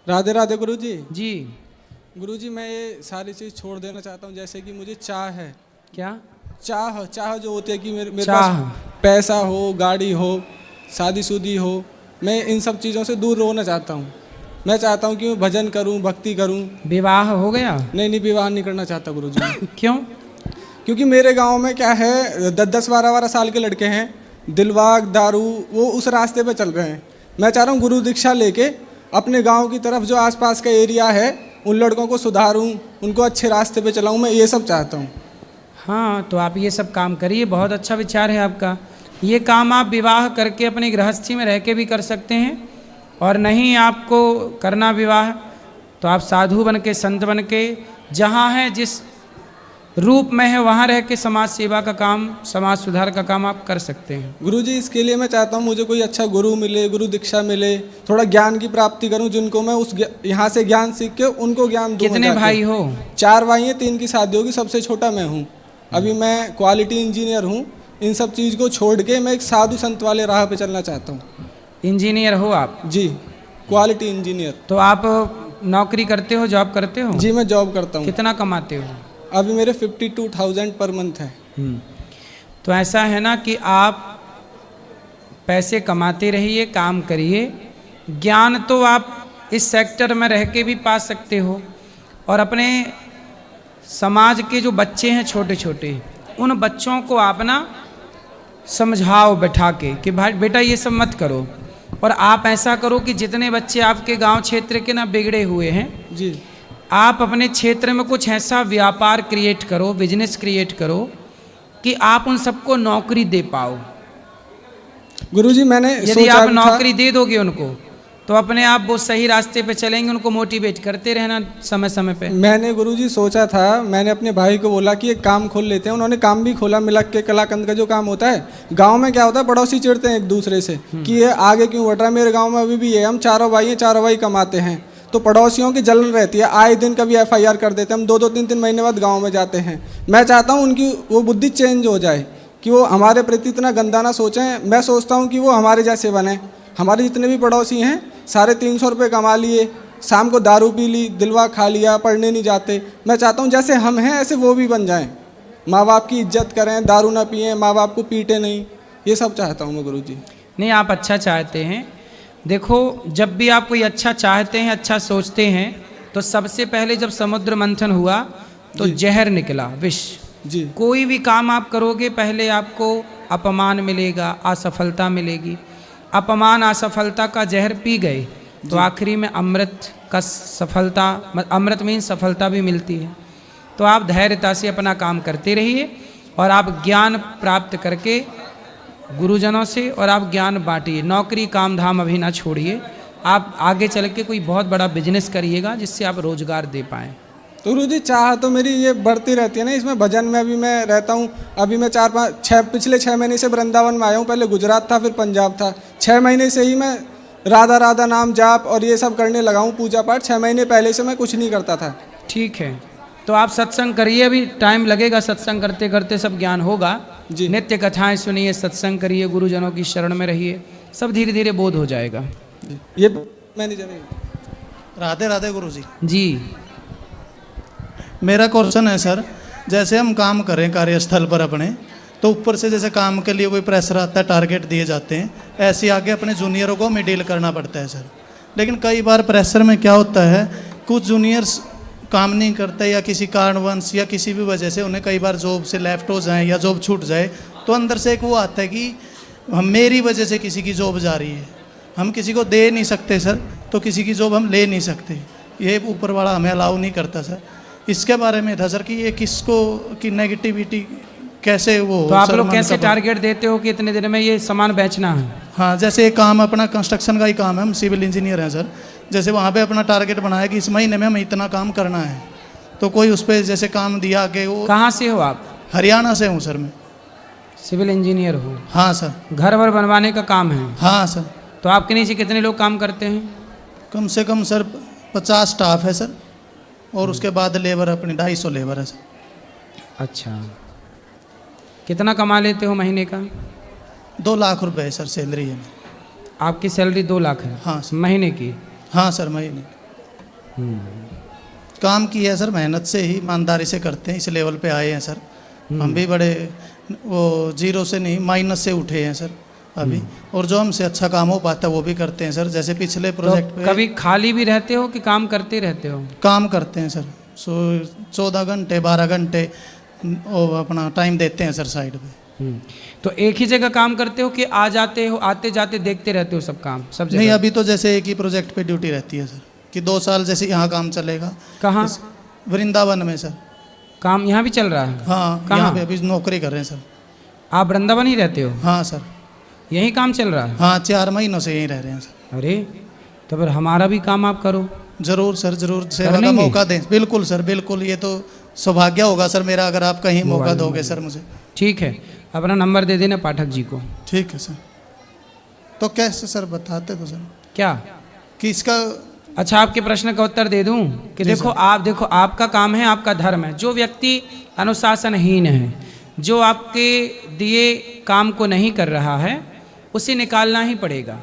राधे राधे गुरुजी। जी। गुरुजी मैं ये सारी चीज़ छोड़ देना चाहता हूँ, जैसे कि मुझे चाह है। क्या? चाह चाह जो होती है कि मेरे चाह। पास पैसा हो, गाड़ी हो, शादीशुदी हो, मैं इन सब चीज़ों से दूर रहना चाहता हूँ। मैं चाहता हूँ कि मैं भजन करूँ, भक्ति करूँ। विवाह हो गया? नहीं नहीं, विवाह नहीं करना चाहता गुरुजी मैं। क्यों? क्योंकि मेरे गांव में क्या है, 10-10 12-12 साल के लड़के हैं, दिलवाग दारू वो उस रास्ते पे चल रहे हैं। मैं चाह रहा हूँ गुरु दीक्षा लेके अपने गांव की तरफ जो आसपास का एरिया है उन लड़कों को सुधारूं, उनको अच्छे रास्ते पे चलाऊं, मैं ये सब चाहता हूँ। हाँ, तो आप ये सब काम करिए, बहुत अच्छा विचार है आपका। ये काम आप विवाह करके अपनी गृहस्थी में रह के भी कर सकते हैं, और नहीं आपको करना विवाह तो आप साधु बन के, संत बन के, जहाँ है जिस रूप में है वहाँ रह के समाज सेवा का काम, समाज सुधार का काम आप कर सकते हैं। गुरुजी इसके लिए मैं चाहता हूँ मुझे कोई अच्छा गुरु मिले, गुरु दीक्षा मिले, थोड़ा ज्ञान की प्राप्ति करूँ, जिनको मैं उस यहाँ से ज्ञान सीख के उनको ज्ञान दूँ। कितने भाई हो? 4 भाई हैं, 3 की शादी होगी, सबसे छोटा मैं हूँ। अभी मैं क्वालिटी इंजीनियर हूँ। इन सब चीज़ को छोड़ के मैं एक साधु संत वाले राह पे चलना चाहता हूँ। इंजीनियर हो आप? जी, क्वालिटी इंजीनियर। तो आप नौकरी करते हो, जॉब करते हो? जी मैं जॉब करता हूँ। कितना कमाते हो? अभी मेरे 52,000 पर मंथ है। तो ऐसा है ना कि आप पैसे कमाते रहिए, काम करिए। ज्ञान तो आप इस सेक्टर में रह के भी पा सकते हो, और अपने समाज के जो बच्चे हैं छोटे छोटे, उन बच्चों को आप ना समझाओ बैठा के कि भाई बेटा ये सब मत करो। और आप ऐसा करो कि जितने बच्चे आपके गांव क्षेत्र के ना बिगड़े हुए हैं जी, आप अपने क्षेत्र में कुछ ऐसा व्यापार क्रिएट करो, बिजनेस क्रिएट करो कि आप उन सबको नौकरी दे पाओ। गुरुजी मैंने यदि आप नौकरी दे दोगे उनको तो अपने आप वो सही रास्ते पे चलेंगे। उनको मोटिवेट करते रहना समय समय पे। मैंने गुरुजी सोचा था, मैंने अपने भाई को बोला कि एक काम खोल लेते हैं। उन्होंने काम भी खोला, मिलक के कलाकंद का जो काम होता है। गांव में क्या होता है, पड़ोसी चिढ़ते हैं एक दूसरे से कि ये आगे क्यों बढ़ रहा है। मेरे गांव में अभी भी ये हम चारों भाई हैं, चारों भाई कमाते हैं, तो पड़ोसियों की जलन रहती है। आए दिन कभी FIR कर देते हैं हम, 2-2 3-3 महीने बाद गाँव में जाते हैं। मैं चाहता हूँ उनकी वो बुद्धि चेंज हो जाए कि वो हमारे प्रति इतना गंदा ना सोचें। मैं सोचता हूँ कि वो हमारे जैसे बने। हमारे जितने भी पड़ोसी हैं सारे 300 रुपये कमा लिए, शाम को दारू पी ली, दिलवा खा लिया, पढ़ने नहीं जाते। मैं चाहता हूँ जैसे हम हैं ऐसे वो भी बन जाएं, माँ बाप की इज्जत करें, दारू ना पिएं, माँ बाप को पीटे नहीं। ये सब चाहता हूँ मैं गुरुजी। नहीं, आप अच्छा चाहते हैं। देखो, जब भी आप कोई अच्छा चाहते हैं, अच्छा सोचते हैं, तो सबसे पहले जब समुद्र मंथन हुआ तो जहर निकला, विष। जी, कोई भी काम आप करोगे पहले आपको अपमान मिलेगा, असफलता मिलेगी। अपमान असफलता का जहर पी गए तो आखिरी में अमृत का सफलता, अमृत मीन सफलता भी मिलती है। तो आप धैर्यता से अपना काम करते रहिए, और आप ज्ञान प्राप्त करके गुरुजनों से, और आप ज्ञान बांटिए। नौकरी काम धाम अभी ना छोड़िए। आप आगे चल के कोई बहुत बड़ा बिजनेस करिएगा जिससे आप रोजगार दे पाएँ। तो गुरुजी चाह तो मेरी ये बढ़ती रहती है ना। इसमें भजन में अभी मैं रहता हूँ। अभी मैं पिछले 6 महीने से वृंदावन में आया हूँ। पहले गुजरात था, फिर पंजाब था। 6 महीने से ही मैं राधा राधा नाम जाप और ये सब करने लगा हूँ, पूजा पाठ। 6 महीने पहले से मैं कुछ नहीं करता था। ठीक है, तो आप सत्संग करिए। अभी टाइम लगेगा, सत्संग करते करते सब ज्ञान होगा। जी, नित्य कथाएं सुनिए, सत्संग करिए, गुरुजनों की शरण में रहिए, सब धीरे धीरे बोध हो जाएगा। ये मैनेजर है। राधे राधे गुरुजी। जी। मेरा क्वेश्चन है सर, जैसे हम काम करें कार्यस्थल पर अपने, तो ऊपर से जैसे काम के लिए कोई प्रेशर आता है, टारगेट दिए जाते हैं, ऐसे आगे अपने जूनियरों को हमें डील करना पड़ता है सर। लेकिन कई बार प्रेशर में क्या होता है, कुछ जूनियर्स काम नहीं करते, या किसी कारणवश या किसी भी वजह से उन्हें कई बार जॉब से लेफ्ट हो जाए या जॉब छूट जाए, तो अंदर से एक वो आता है कि मेरी वजह से किसी की जॉब जा रही है, हम किसी को दे नहीं सकते सर, तो किसी की जॉब हम ले नहीं सकते। ये ऊपर वाला हमें अलाउ नहीं करता सर। इसके बारे में था सर कि ये किसको की नेगेटिविटी कैसे वो। तो आप लोग कैसे टारगेट देते हो कि इतने दिन में ये सामान बेचना है? हाँ, जैसे एक काम अपना कंस्ट्रक्शन का ही काम है, हम सिविल इंजीनियर हैं सर। जैसे वहाँ पे अपना टारगेट बनाया कि इस महीने में हमें इतना काम करना है, तो कोई उस पर जैसे काम दिया कि वो। कहाँ से हो आप? हरियाणा से हूँ सर मैं। सिविल इंजीनियर हो? हाँ सर। घर वर बनवाने का काम है? हाँ सर। तो आपके नीचे कितने लोग काम करते हैं? कम से कम सर 50 स्टाफ है सर, और उसके बाद लेबर अपनी 250 लेबर है सर। अच्छा, कितना कमा लेते हो महीने का? 2 लाख रुपए है सर सैलरी है। आपकी सैलरी 2 लाख है? हाँ सर। महीने की? हाँ सर, महीने। काम किया है सर, मेहनत से ही ईमानदारी से करते हैं, इस लेवल पे आए हैं सर। हम भी बड़े वो जीरो से नहीं माइनस से उठे हैं सर अभी, और जो हमसे अच्छा काम हो पाता है वो भी करते हैं सर। जैसे पिछले प्रोजेक्ट पे कभी खाली भी रहते हो कि काम करते रहते हो? काम करते हैं सर, 14 घंटे 12 घंटे वो अपना टाइम देते हैं सर साइड पे। तो एक ही जगह काम करते हो कि आ जाते हो, आते जाते देखते रहते हो सब काम सब जगह? नहीं, अभी तो जैसे एक ही प्रोजेक्ट पे ड्यूटी रहती है सर, कि 2 साल जैसे यहाँ काम चलेगा। कहाँ? वृंदावन में सर। काम यहाँ भी चल रहा है? हाँ, कहाँ? यहाँ पे अभी नौकरी कर रहे हैं सर। आप वृंदावन ही रहते हो? हाँ सर। यही काम चल रहा है? हाँ, 4 महीनों से यहीं रह रहे हैं सर। अरे तो फिर हमारा भी काम आप करो। जरूर सर, जरूर सेवा कर का लेंगे? मौका दें। बिल्कुल सर, बिल्कुल, ये तो सौभाग्य होगा सर मेरा अगर आप कहीं मौका दोगे सर मुझे। ठीक है, अपना नंबर दे देना पाठक जी को। ठीक है सर। तो कैसे सर बताते तो सर क्या कि इसका अच्छा आपके प्रश्न का उत्तर दे दूं कि जी देखो आपका काम है, आपका धर्म है। जो व्यक्ति अनुशासनहीन है, जो आपके दिए काम को नहीं कर रहा है, उसे निकालना ही पड़ेगा।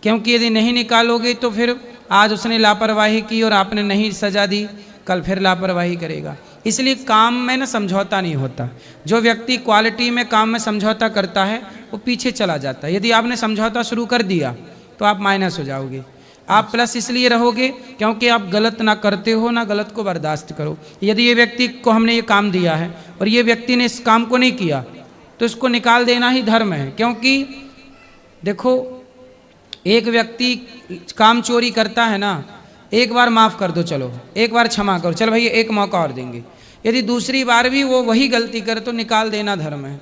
क्योंकि यदि नहीं निकालोगे तो फिर आज उसने लापरवाही की और आपने नहीं सजा दी, कल फिर लापरवाही करेगा। इसलिए काम में ना समझौता नहीं होता। जो व्यक्ति क्वालिटी में काम में समझौता करता है वो पीछे चला जाता है। यदि आपने समझौता शुरू कर दिया तो आप माइनस हो जाओगे। आप प्लस इसलिए रहोगे क्योंकि आप गलत ना करते हो, ना गलत को बर्दाश्त करो। यदि ये व्यक्ति को हमने ये काम दिया है और ये व्यक्ति ने इस काम को नहीं किया तो इसको निकाल देना ही धर्म है। क्योंकि देखो, एक व्यक्ति काम चोरी करता है ना, एक बार माफ़ कर दो, चलो एक बार क्षमा करो, चलो भैया एक मौका और देंगे। यदि दूसरी बार भी वो वही गलती करे तो निकाल देना धर्म है।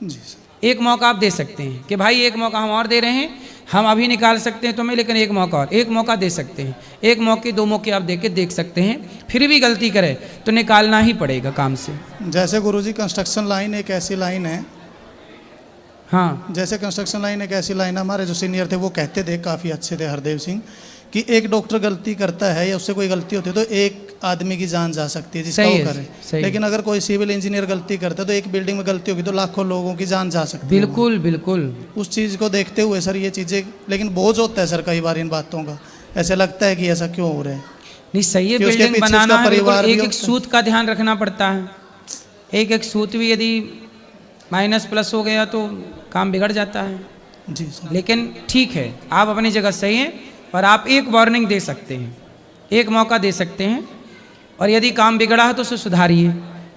जी सर। एक मौका आप दे सकते हैं कि भाई एक मौका हम और दे रहे हैं, हम अभी निकाल सकते हैं तुम्हें, लेकिन एक मौका और, एक मौका दे सकते हैं। एक मौके 2 मौके आप दे के देख सकते हैं। फिर भी गलती करे तो निकालना ही पड़ेगा काम से। जैसे गुरुजी कंस्ट्रक्शन लाइन एक ऐसी लाइन है, हाँ, जैसे कंस्ट्रक्शन लाइन एक ऐसी लाइन है, हमारे जो सीनियर थे वो कहते थे, काफ़ी अच्छे थे, हरदेव सिंह, कि एक डॉक्टर गलती करता है या उससे कोई गलती होती है तो एक आदमी की जान जा सकती है जिसका सही वो है, करे। सही। लेकिन अगर कोई सिविल इंजीनियर गलती करता है तो एक बिल्डिंग में गलती होगी तो लाखों लोगों की जान जा सकती है। बिल्कुल बिल्कुल। उस चीज़ को देखते हुए सर ये चीज़ें, लेकिन बोझ होता है सर कई बार इन बातों का, ऐसे लगता है कि ऐसा क्यों हो रहा है। नहीं, सही है, कि उसके बिल्डिंग पीछे बनाना उसका है, परिवार बिल्कुल भी एक होता है। सूत का ध्यान रखना पड़ता है। एक सूत भी यदि माइनस प्लस हो गया तो काम बिगड़ जाता है। जी सर। लेकिन ठीक है, आप अपनी जगह सही हैं और आप एक वार्निंग दे सकते हैं, एक मौका दे सकते हैं, और यदि काम बिगड़ा है तो उसे सुधारिए।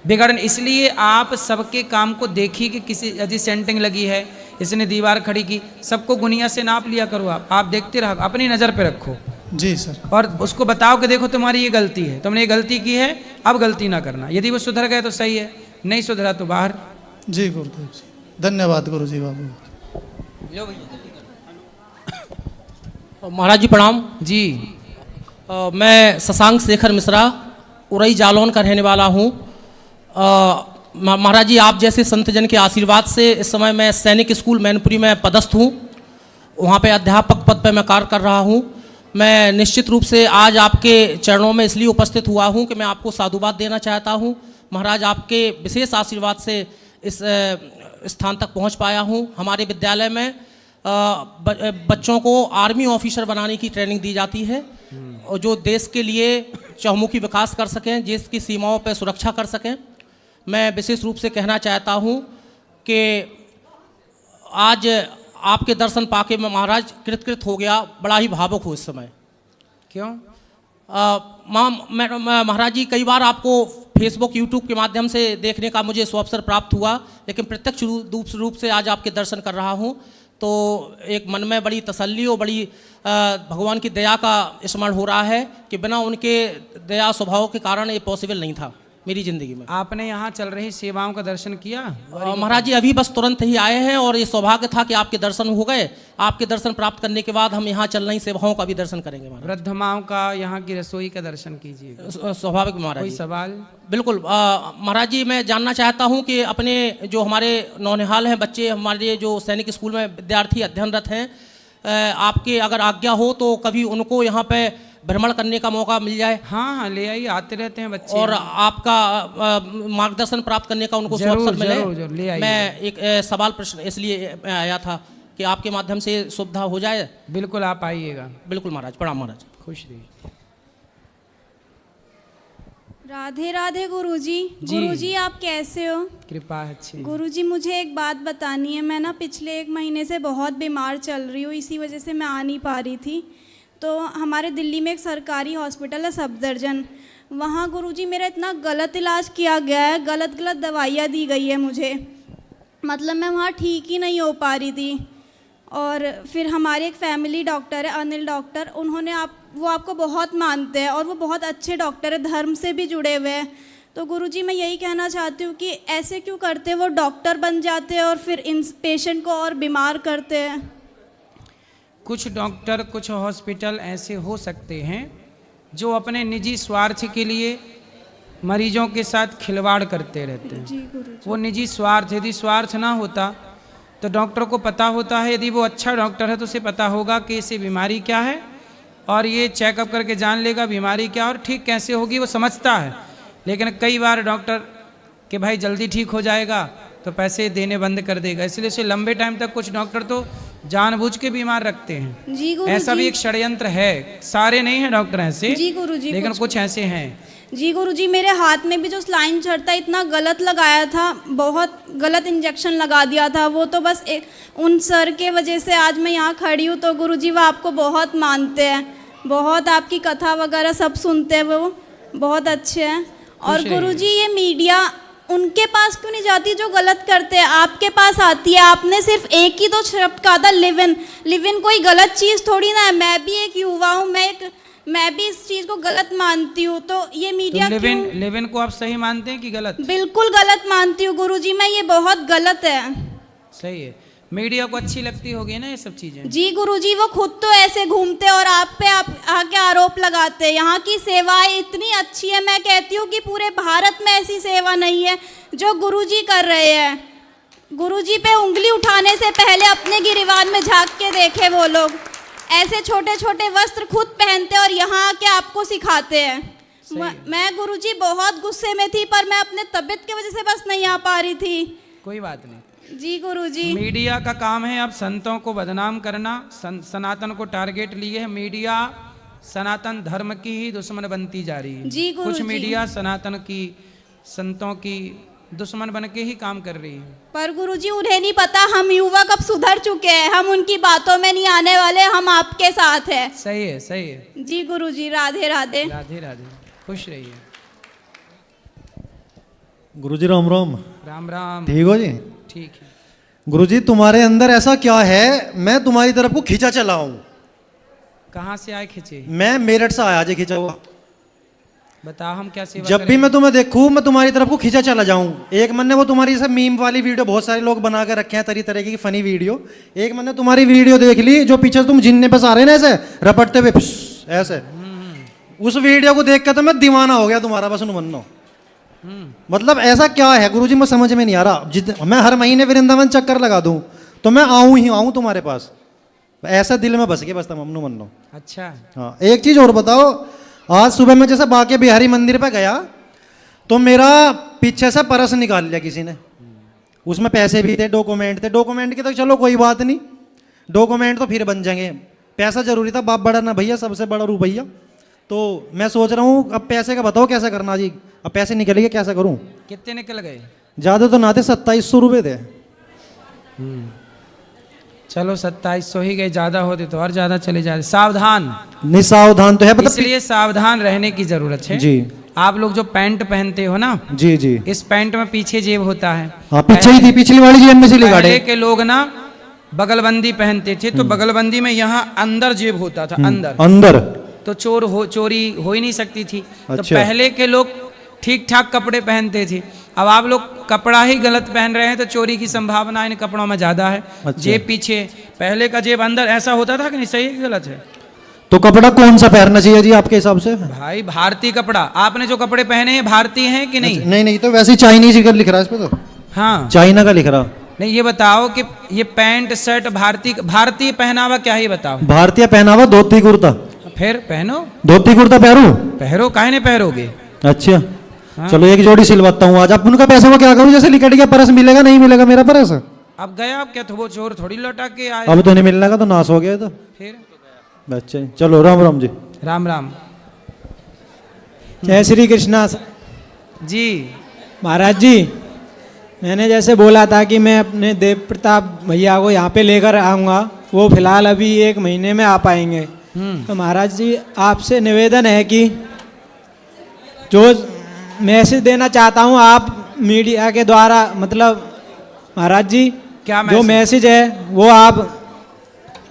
बिगड़न इसलिए आप सबके काम को देखिए कि किसी यदि सेंटिंग लगी है, इसने दीवार खड़ी की, सबको गुनिया से नाप लिया करो। आप देखते रहो, अपनी नज़र पे रखो जी सर। और उसको बताओ कि देखो तुम्हारी ये गलती है, तुमने ये गलती की है, अब गलती ना करना। यदि वो सुधर गए तो सही है, नहीं सुधरा तो बाहर। जी गुरुदेव जी, धन्यवाद गुरुजी बाबू। महाराज जी प्रणाम जी। मैं शशांक शेखर मिश्रा उरई जालौन का रहने वाला हूँ। महाराज जी, आप जैसे संतजन के आशीर्वाद से इस समय मैं सैनिक स्कूल मैनपुरी में पदस्थ हूँ, वहाँ पे अध्यापक पद पे मैं कार्य कर रहा हूँ। मैं निश्चित रूप से आज आपके चरणों में इसलिए उपस्थित हुआ हूँ कि मैं आपको साधुवाद देना चाहता हूँ। महाराज, आपके विशेष आशीर्वाद से इस स्थान तक पहुँच पाया हूँ। हमारे विद्यालय में बच्चों को आर्मी ऑफिसर बनाने की ट्रेनिंग दी जाती है, और जो देश के लिए चहुमुखी विकास कर सकें, देश की सीमाओं पर सुरक्षा कर सकें। मैं विशेष रूप से कहना चाहता हूं कि आज आपके दर्शन पाके मैं महाराज कृतकृत हो गया, बड़ा ही भावुक हूँ इस समय। क्यों? महाराज जी, कई बार आपको फेसबुक यूट्यूब के माध्यम से देखने का मुझे अवसर प्राप्त हुआ, लेकिन प्रत्यक्ष रूप से आज आपके दर्शन कर रहा हूँ तो एक मन में बड़ी तसल्ली और बड़ी भगवान की दया का स्मरण हो रहा है कि बिना उनके दया स्वभाव के कारण ये पॉसिबल नहीं था मेरी ज़िंदगी में। आपने यहाँ चल रही सेवाओं का दर्शन किया? महाराज जी, अभी बस तुरंत ही आए हैं और ये सौभाग्य था कि आपके दर्शन हो गए। आपके दर्शन प्राप्त करने के बाद हम यहाँ चल रही सेवाओं का भी दर्शन करेंगे। वृद्ध माओं का, यहाँ की रसोई का दर्शन कीजिए। स्वाभाविक महाराज कोई जी। सवाल? बिल्कुल महाराज जी, मैं जानना चाहता हूँ कि अपने जो हमारे नौनिहाल हैं बच्चे, हमारे जो सैनिक स्कूल में विद्यार्थी अध्ययनरत हैं, आपके अगर आज्ञा हो तो कभी उनको यहाँ पे भ्रमण करने का मौका मिल जाए। हाँ हाँ, ले आइए, आते रहते हैं बच्चे। और आपका मार्गदर्शन प्राप्त करने का उनको अवसर मिले। जरूर, ले आइए। मैं एक सवाल प्रश्न इसलिए आया था कि आपके माध्यम से सुविधा हो जाए। बिल्कुल, आप आइएगा। बिल्कुल महाराज, प्रणाम महाराज। खुश रहिए। राधे राधे गुरुजी। जी। गुरुजी आप कैसे हो? कृपा है अच्छी। गुरुजी मुझे एक बात बतानी है। मैं ना पिछले 1 महीने से बहुत बीमार चल रही हूँ, इसी वजह से मैं आ नहीं पा रही थी। तो हमारे दिल्ली में एक सरकारी हॉस्पिटल है सफदरजंग, वहाँ गुरुजी मेरा इतना गलत इलाज किया गया है, गलत गलत दवाइयाँ दी गई है मुझे, मतलब मैं वहाँ ठीक ही नहीं हो पा रही थी। और फिर हमारे एक फैमिली डॉक्टर है अनिल डॉक्टर, उन्होंने वो आपको बहुत मानते हैं और वो बहुत अच्छे डॉक्टर है, धर्म से भी जुड़े हुए हैं। तो गुरुजी मैं यही कहना चाहती हूँ कि ऐसे क्यों करते हैं, वो डॉक्टर बन जाते हैं और फिर इन पेशेंट को और बीमार करते हैं। कुछ डॉक्टर कुछ हॉस्पिटल ऐसे हो सकते हैं जो अपने निजी स्वार्थ के लिए मरीजों के साथ खिलवाड़ करते रहते हैं। जी गुरुजी। वो निजी स्वार्थ, यदि स्वार्थ ना होता तो डॉक्टर को पता होता है, यदि वो अच्छा डॉक्टर है तो उसे पता होगा कि इसे बीमारी क्या है और ये चेकअप करके जान लेगा बीमारी क्या और ठीक कैसे होगी, वो समझता है। लेकिन कई बार डॉक्टर कि भाई जल्दी ठीक हो जाएगा तो पैसे देने बंद कर देगा, इसलिए उसे लंबे टाइम तक कुछ डॉक्टर तो जानबूझ के बीमार रखते हैं। जी गुरुजी। ऐसा भी एक षड्यंत्र है, सारे नहीं है डॉक्टर ऐसे, जी गुरुजी, लेकिन कुछ ऐसे हैं। जी गुरुजी, मेरे हाथ में भी जो स्लाइन चढ़ता है इतना गलत लगाया था, बहुत गलत इंजेक्शन लगा दिया था। वो तो बस उन सर के वजह से आज मैं यहाँ खड़ी हूँ। तो गुरुजी वो आपको बहुत मानते हैं, बहुत आपकी कथा वगैरह सब सुनते हैं, वो बहुत अच्छे हैं। और गुरुजी ये मीडिया उनके पास क्यों नहीं जाती जो गलत करते हैं, आपके पास आती है। आपने सिर्फ एक ही 2 शब्द कहा था, लिव इन कोई गलत चीज़ थोड़ी ना है। मैं भी एक युवा हूँ, मैं भी इस चीज़ को गलत मानती हूँ। तो ये मीडिया तो लिव इन को आप सही मानते हैं कि गलत? बिल्कुल गलत मानती हूँ गुरुजी मैं, ये बहुत गलत है। सही है, मीडिया को अच्छी लगती होगी ना ये सब चीजें। जी गुरुजी, वो खुद तो ऐसे घूमते और आप पे आके आरोप लगाते हैं। यहाँ की सेवाएं इतनी अच्छी है, मैं कहती हूँ कि पूरे भारत में ऐसी सेवा नहीं है जो गुरुजी कर रहे हैं। गुरुजी पे उंगली उठाने से पहले अपने गिरिबान में झांक के देखे वो लोग। ऐसे छोटे छोटे वस्त्र खुद पहनते और यहाँ आके आपको सिखाते हैं। मैं गुरुजी बहुत गुस्से में थी, पर मैं अपने तबीयत की वजह से बस नहीं आ पा रही थी। कोई बात नहीं जी गुरुजी। मीडिया का काम है अब संतों को बदनाम करना, सनातन को टारगेट लिए है। मीडिया सनातन धर्म की ही दुश्मन बनती जा रही है। जी गुरुजी। कुछ मीडिया सनातन की, संतों की दुश्मन बन के ही काम कर रही है। पर गुरुजी उन्हें नहीं पता हम युवक अब सुधर चुके हैं, हम उनकी बातों में नहीं आने वाले, हम आपके साथ हैं। सही है, सही है। जी गुरुजी, राधे राधे। राधे राधे, खुश रहिए। गुरुजी राम राम। राम राम। ठीक हो जी? ठीक है। गुरुजी तुम्हारे अंदर ऐसा क्या है, मैं तुम्हारी तरफ को खींचा चला हूं। कहाँ से आए खिंचे? मैं मेरठ से आया जी खींचा हुआ। बताओ हम क्या सेवा जब भी मैं तुम्हें देखूं मैं तुम्हारी तरफ को खींचा चला जाऊं। एक मैंने वो तुम्हारी सब मीम वाली वीडियो बहुत सारे लोग बना कर रखे हैं, तरह तरह की फनी वीडियो। एक मैंने तुम्हारी वीडियो देख ली जो पीछे तुम जिन्ने पे आ रहे ना ऐसे रपटते हुए ऐसे, उस वीडियो को देख कर तो मैं दीवाना हो गया तुम्हारा, बस मनो। मतलब ऐसा क्या है गुरुजी, मैं समझ में नहीं आ रहा। मैं हर महीने वृंदावन चक्कर लगा दूं तो मैं आऊं तुम्हारे पास, ऐसा दिल में बस के बस तुम मनो। अच्छा। हाँ, एक चीज और बताओ। आज सुबह मैं जैसे बाके बिहारी मंदिर पे गया तो मेरा पीछे से पर्स निकाल लिया किसी ने, उसमें पैसे भी थे, डॉक्यूमेंट थे। डॉक्यूमेंट के तो चलो कोई बात नहीं, डॉक्यूमेंट तो फिर बन जाएंगे, पैसा जरूरी था, बाप बड़ा ना भैया, सबसे बड़ा रू भैया। तो मैं सोच रहा हूँ अब पैसे का बताओ कैसे करना जी। अब पैसे निकल गए, कैसे करूँ? कितने निकल गए? ज़्यादा तो ना थे, 2700 रुपये थे। चलो 2700 ही गए, ज्यादा होते तो और ज्यादा चले जाते। सावधान, नहीं सावधान तो है, इसलिए सावधान रहने की जरूरत है जी। आप लोग जो पैंट पहनते हो ना, जी जी, इस पैंट में पीछे जेब होता है। हाँ पीछे ही थी, पिछली वाली जेब में से पहले निकाले। के लोग ना बगलबंदी पहनते थे, तो बगलबंदी में यहाँ अंदर जेब होता था, अंदर तो चोरी हो ही नहीं सकती थी। तो अच्छा। पहले के लोग ठीक ठाक कपड़े पहनते थे। अब आप लोग कपड़ा ही गलत पहन रहे हैं तो चोरी की संभावना इन कपड़ों में ज्यादा है। अच्छा। जेब पीछे, पहले का जेब अंदर, ऐसा होता था कि नहीं? सही है कि गलत है? तो कपड़ा कौन सा पहनना चाहिए जी आपके हिसाब से? भाई भारतीय कपड़ा, आपने जो कपड़े पहने हैं भारतीय हैं कि नहीं? नहीं नहीं, तो वैसे चाइनीज लिख रहा है इस पे, तो हाँ चाइना का लिख रहा। नहीं, ये बताओ कि ये पैंट शर्ट भारतीय पहनावा क्या है ये बताओ। भारतीय पहनावा धोती कुर्ता। फिर पहनो, धोती कुर्ता पहरू। पहरो, काहे नहीं पहरोगे? अच्छा हाँ। चलो एक जोड़ी सिलवाता हूँ आज। अब उनका पैसा को क्या करूँ? जैसे लिकट गया पर्स, मिलेगा नहीं मिलेगा मेरा पर्स? अब गया, अब क्या तो वो चोर थोड़ी लौटा के आए। अब तो नहीं मिलने का, तो नाश हो गया तो फिर बच्चे। चलो राम राम जी। राम राम। जय श्री कृष्णा। जी महाराज जी, मैंने जैसे बोला था कि मैं अपने देव प्रताप भैया को यहाँ पे लेकर आऊँगा, वो फिलहाल अभी 1 महीने में आ पाएंगे। तो महाराज जी आपसे निवेदन है कि जो मैसेज देना चाहता हूँ आप मीडिया के द्वारा, मतलब महाराज जी क्या जो मैसेज है वो आप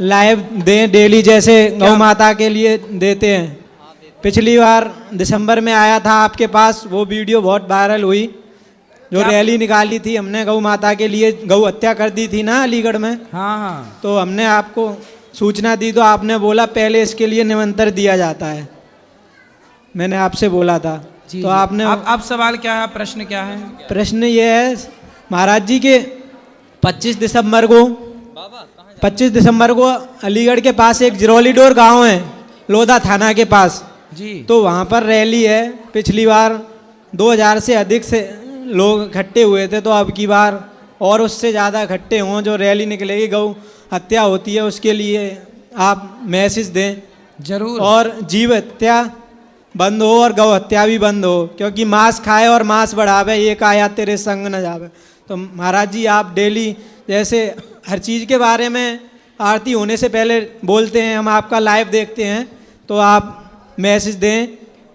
लाइव दें डेली, जैसे गौ माता के लिए देते हैं। पिछली बार दिसंबर में आया था आपके पास, वो वीडियो बहुत वायरल हुई, जो रैली निकाली थी हमने गौ माता के लिए, गौ हत्या कर दी थी ना अलीगढ़ में। हाँ हाँ, तो हमने आपको सूचना दी तो आपने बोला पहले इसके लिए निमंत्रण दिया जाता है, मैंने आपसे बोला था। जी, तो जी। आपने अब सवाल क्या है, प्रश्न क्या है? प्रश्न ये है महाराज जी के 25 दिसंबर को अलीगढ़ के पास एक जिरौली डोर गांव है, लोधा थाना के पास जी, तो वहाँ पर रैली है। पिछली बार 2000 से अधिक से लोग इकट्ठे हुए थे, तो अब की बार और उससे ज़्यादा इकट्ठे हों, जो रैली निकलेगी गौ हत्या होती है उसके लिए आप मैसेज दें, जरूर। और जीव हत्या बंद हो और गौ हत्या भी बंद हो, क्योंकि मांस खाए और मांस बढ़ावे, ये काया तेरे संग न जावे। तो महाराज जी आप डेली जैसे हर चीज़ के बारे में आरती होने से पहले बोलते हैं, हम आपका लाइव देखते हैं, तो आप मैसेज दें।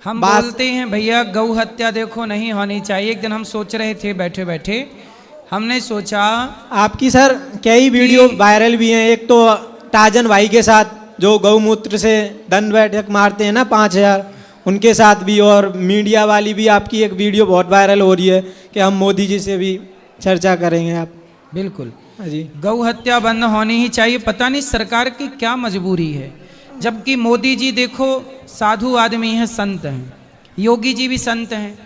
हम बोलते हैं भैया गौ हत्या देखो नहीं होनी चाहिए। एक दिन हम सोच रहे थे बैठे बैठे, हमने सोचा आपकी सर कई वीडियो वायरल भी हैं, एक तो टाजन भाई के साथ जो गौमूत्र से दंड बैठक मारते हैं ना 5000, उनके साथ भी, और मीडिया वाली भी आपकी एक वीडियो बहुत वायरल हो रही है कि हम मोदी जी से भी चर्चा करेंगे आप। बिल्कुल जी, गौ हत्या बंद होनी ही चाहिए। पता नहीं सरकार की क्या मजबूरी है, जबकि मोदी जी देखो साधु आदमी हैं, संत हैं, योगी जी भी संत हैं।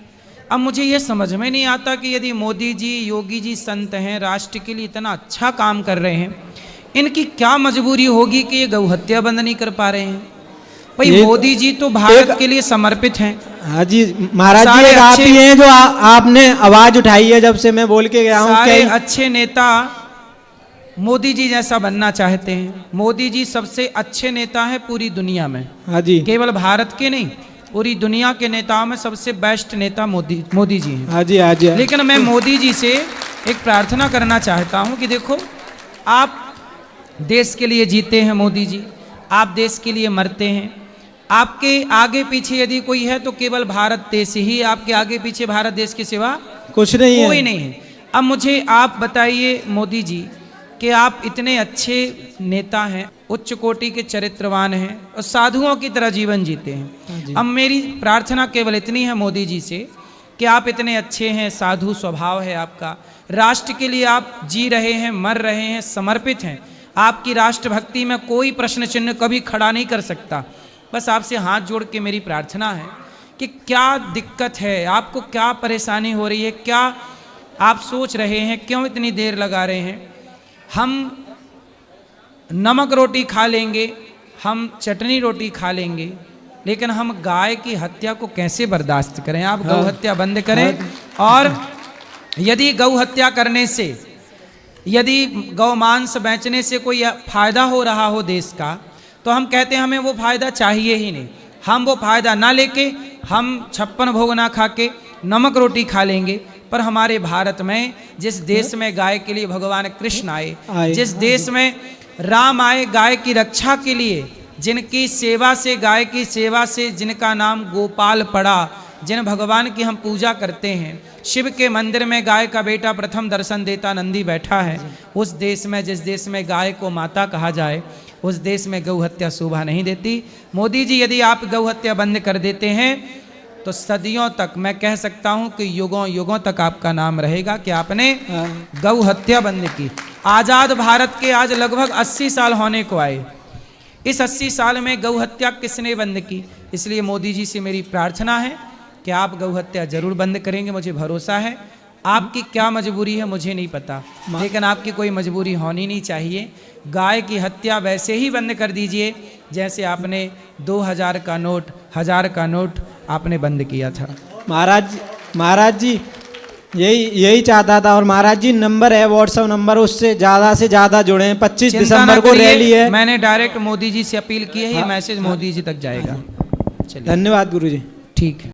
अब मुझे ये समझ में नहीं आता कि यदि मोदी जी, योगी जी संत हैं, राष्ट्र के लिए इतना अच्छा काम कर रहे हैं, इनकी क्या मजबूरी होगी कि ये गौ हत्या बंद नहीं कर पा रहे हैं। भाई मोदी जी तो भारत के लिए समर्पित हैं। हाँ जी महाराज जी, सारे एक आप अच्छे- ही हैं जो आपने आवाज उठाई है जब से मैं बोल के गया हूँ। सारे अच्छे नेता मोदी जी जैसा बनना चाहते हैं। मोदी जी सबसे अच्छे नेता हैं पूरी दुनिया में, हाँ जी, केवल भारत के नहीं, पूरी दुनिया के नेताओं में सबसे बेस्ट नेता मोदी जी हैं। हाँ जी, हाँ जी। लेकिन मैं मोदी जी से एक प्रार्थना करना चाहता हूं कि देखो आप देश के लिए जीते हैं मोदी जी, आप देश के लिए मरते हैं। आपके आगे पीछे यदि कोई है तो केवल भारत देश ही, आपके आगे पीछे भारत देश के सिवा कुछ नहीं है, कोई नहीं है। अब मुझे आप बताइए मोदी जी कि आप इतने अच्छे नेता हैं, उच्च कोटि के चरित्रवान हैं और साधुओं की तरह जीवन जीते हैं। अब मेरी प्रार्थना केवल इतनी है मोदी जी से कि आप इतने अच्छे हैं, साधु स्वभाव है आपका, राष्ट्र के लिए आप जी रहे हैं, मर रहे हैं, समर्पित हैं, आपकी राष्ट्रभक्ति में कोई प्रश्न चिन्ह कभी खड़ा नहीं कर सकता। बस आपसे हाथ जोड़ के मेरी प्रार्थना है कि क्या दिक्कत है, आपको क्या परेशानी हो रही है, क्या आप सोच रहे हैं, क्यों इतनी देर लगा रहे हैं। हम नमक रोटी खा लेंगे, हम चटनी रोटी खा लेंगे, लेकिन हम गाय की हत्या को कैसे बर्दाश्त करें। आप गौ हत्या बंद करें, और यदि गौ हत्या करने से, यदि गौ मांस बेचने से कोई फायदा हो रहा हो देश का, तो हम कहते हैं हमें वो फायदा चाहिए ही नहीं। हम वो फायदा ना लेके हम 56 भोग ना खा के नमक रोटी खा लेंगे। पर हमारे भारत में, जिस देश में गाय के लिए भगवान कृष्ण आए, जिस देश में राम आए गाय की रक्षा के लिए, जिनकी सेवा से, गाय की सेवा से जिनका नाम गोपाल पड़ा, जिन भगवान की हम पूजा करते हैं, शिव के मंदिर में गाय का बेटा प्रथम दर्शन देता नंदी बैठा है, उस देश में, जिस देश में गाय को माता कहा जाए, उस देश में गौ हत्या शोभा नहीं देती। मोदी जी यदि आप गौ हत्या बंद कर देते हैं तो सदियों तक, मैं कह सकता हूं कि युगों युगों तक आपका नाम रहेगा कि आपने गौ हत्या बंद की। आज़ाद भारत के आज लगभग 80 साल होने को आए। इस 80 साल में गौ हत्या किसने बंद की? इसलिए मोदी जी से मेरी प्रार्थना है कि आप गौ हत्या जरूर बंद करेंगे, मुझे भरोसा है। आपकी क्या मजबूरी है मुझे नहीं पता, लेकिन आपकी कोई मजबूरी होनी नहीं चाहिए। गाय की हत्या वैसे ही बंद कर दीजिए जैसे आपने 2000 का नोट, 1000 का नोट आपने बंद किया था। महाराज जी यही चाहता था। और महाराज जी नंबर है, व्हाट्सएप नंबर, उससे ज़्यादा जुड़े। 25 दिसंबर को रैली है। मैंने डायरेक्ट मोदी जी से अपील की है, ये मैसेज मोदी जी तक जाएगा। चलिए, धन्यवाद गुरु जी। ठीक है।